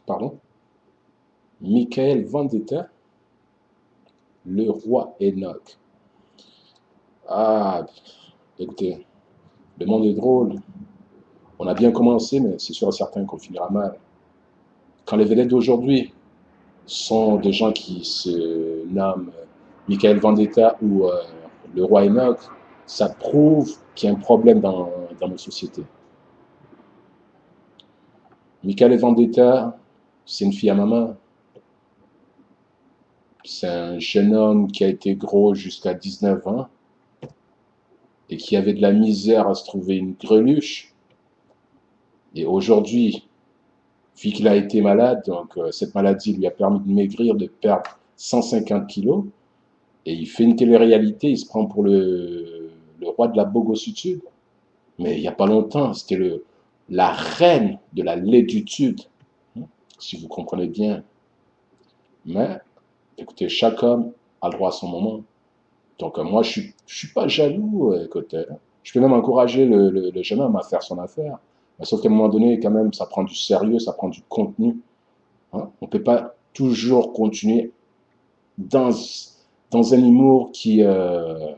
pardon, Michael Vendetta, le roi Enoch. Ah, écoutez, le monde est drôle. On a bien commencé, mais c'est sûr et certain qu'on finira mal. Quand les vedettes d'aujourd'hui sont des gens qui se nomment Michael Vendetta ou le roi Enoch, ça prouve qu'il y a un problème dans nos sociétés. Michael Vendetta, c'est une fille à maman. C'est un jeune homme qui a été gros jusqu'à 19 ans et qui avait de la misère à se trouver une greluche. Et aujourd'hui, vu qu'il a été malade, donc cette maladie lui a permis de maigrir, de perdre 150 kilos, et il fait une télé-réalité, il se prend pour le roi de la bogossitude. Mais il n'y a pas longtemps, c'était la reine de la laiditude, si vous comprenez bien. Mais, écoutez, chaque homme a le droit à son moment. Donc moi, je suis pas jaloux, écoutez. Je peux même encourager le jeune homme à faire son affaire. Mais sauf qu'à un moment donné, quand même, ça prend du sérieux, ça prend du contenu. Hein. On ne peut pas toujours continuer dans, dans un humour qui n'est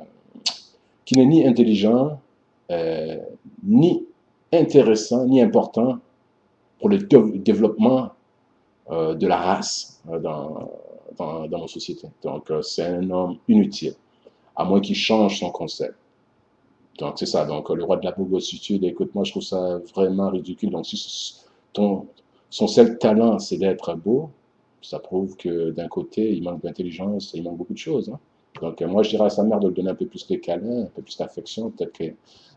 ni intelligent, euh, ni intéressant, ni important pour le développement de la race dans nos sociétés. Donc, c'est un homme inutile, à moins qu'il change son concept. Donc, c'est ça. Donc, le roi de la bogossitude, écoute, moi, je trouve ça vraiment ridicule. Donc, si ton, son seul talent, c'est d'être beau, ça prouve que d'un côté, il manque d'intelligence, il manque beaucoup de choses. Hein. Donc, moi, je dirais à sa mère de lui donner un peu plus de câlins, un peu plus d'affection, peut-être que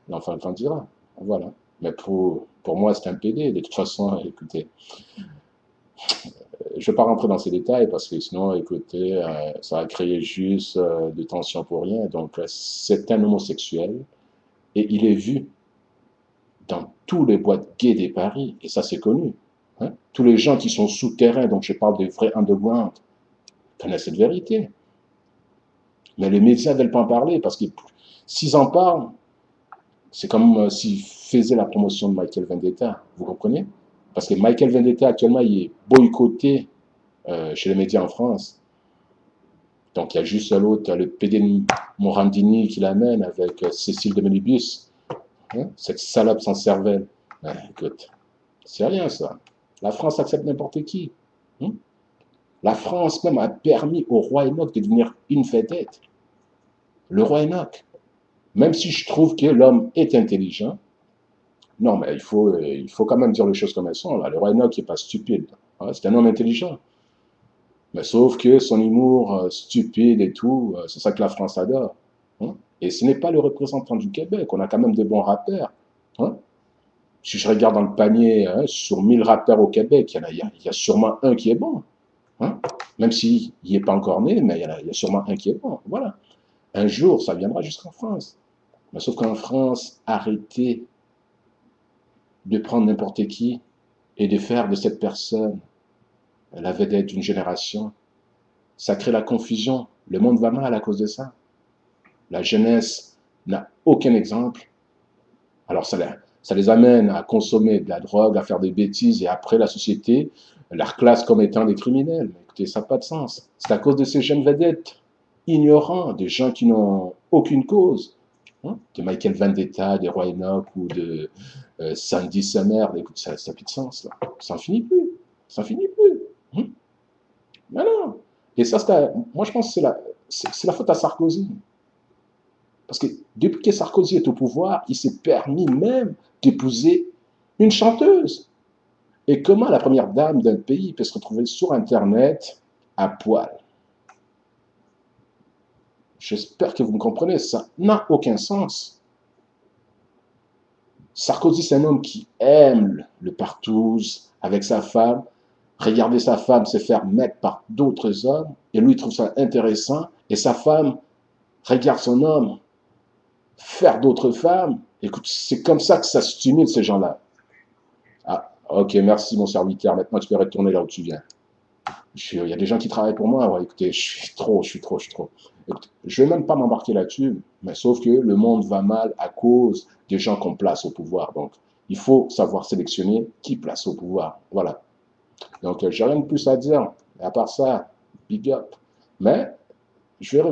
l'enfant grandira. Voilà. Mais pour moi, c'est un PD. De toute façon, écoutez, je ne vais pas rentrer dans ces détails parce que sinon, écoutez, ça va créer juste des tensions pour rien. Donc, c'est un homosexuel et il est vu dans tous les boîtes gays des Paris, et ça c'est connu. Hein. Tous les gens qui sont souterrains, donc je parle des vrais underground, connaissent cette vérité. Mais les médias ne veulent pas en parler parce que s'ils en parlent, c'est comme s'ils faisaient la promotion de Michael Vendetta. Vous comprenez? Parce que Michael Vendetta, actuellement, il est boycotté chez les médias en France. Donc il y a juste l'autre, le PD de Morandini qui l'amène avec Cécile de Menibus. Hein, cette salope sans cervelle. Ben, écoute, c'est rien ça. La France accepte n'importe qui. Hein. La France même a permis au roi Enoch de devenir une vedette. Le roi Enoch. Même si je trouve que l'homme est intelligent, non, mais il faut quand même dire les choses comme elles sont. Là. Le roi Enoch n'est pas stupide. Hein, c'est un homme intelligent. Mais sauf que son humour stupide et tout, c'est ça que la France adore. Hein. Et ce n'est pas le représentant du Québec. On a quand même de bons rappeurs. Hein. Si je regarde dans le panier, hein, sur 1000 rappeurs au Québec, il y a sûrement un qui est bon. Hein. Même s'il n'est pas encore né, mais il y a sûrement un qui est bon. Voilà. Un jour, ça viendra jusqu'en France. Mais sauf qu'en France, arrêtez de prendre n'importe qui et de faire de cette personne la vedette d'une génération. Ça crée la confusion. Le monde va mal à cause de ça. La jeunesse n'a aucun exemple. Alors ça les amène à consommer de la drogue, à faire des bêtises, et après la société la reclasse comme étant des criminels. Mais écoutez, ça n'a pas de sens. C'est à cause de ces jeunes vedettes ignorants, des gens qui n'ont aucune cause. Hein, de Michael Vendetta, de Roy Enoch ou de Sandy Summer. Écoute, ça n'a plus de sens, là. Ça n'en finit plus. Ça n'en finit plus. Hein. Mais non. Et ça, moi, je pense que c'est la faute à Sarkozy. Parce que depuis que Sarkozy est au pouvoir, il s'est permis même d'épouser une chanteuse. Et comment la première dame d'un pays peut se retrouver sur Internet à poil? J'espère que vous me comprenez, ça n'a aucun sens. Sarkozy, c'est un homme qui aime le partouze avec sa femme. Regarder sa femme se faire mettre par d'autres hommes, et lui, il trouve ça intéressant. Et sa femme regarde son homme faire d'autres femmes. Écoute, c'est comme ça que ça stimule ces gens-là. Ah, ok, merci mon serviteur. Maintenant, tu peux retourner là où tu viens. Il y a des gens qui travaillent pour moi. Ouais, écoutez, je suis trop. Écoutez, je ne vais même pas m'embarquer là-dessus, mais sauf que le monde va mal à cause des gens qu'on place au pouvoir. Donc, il faut savoir sélectionner qui place au pouvoir. Voilà. Donc, j'ai rien de plus à dire. À part ça, big up. Mais, je vais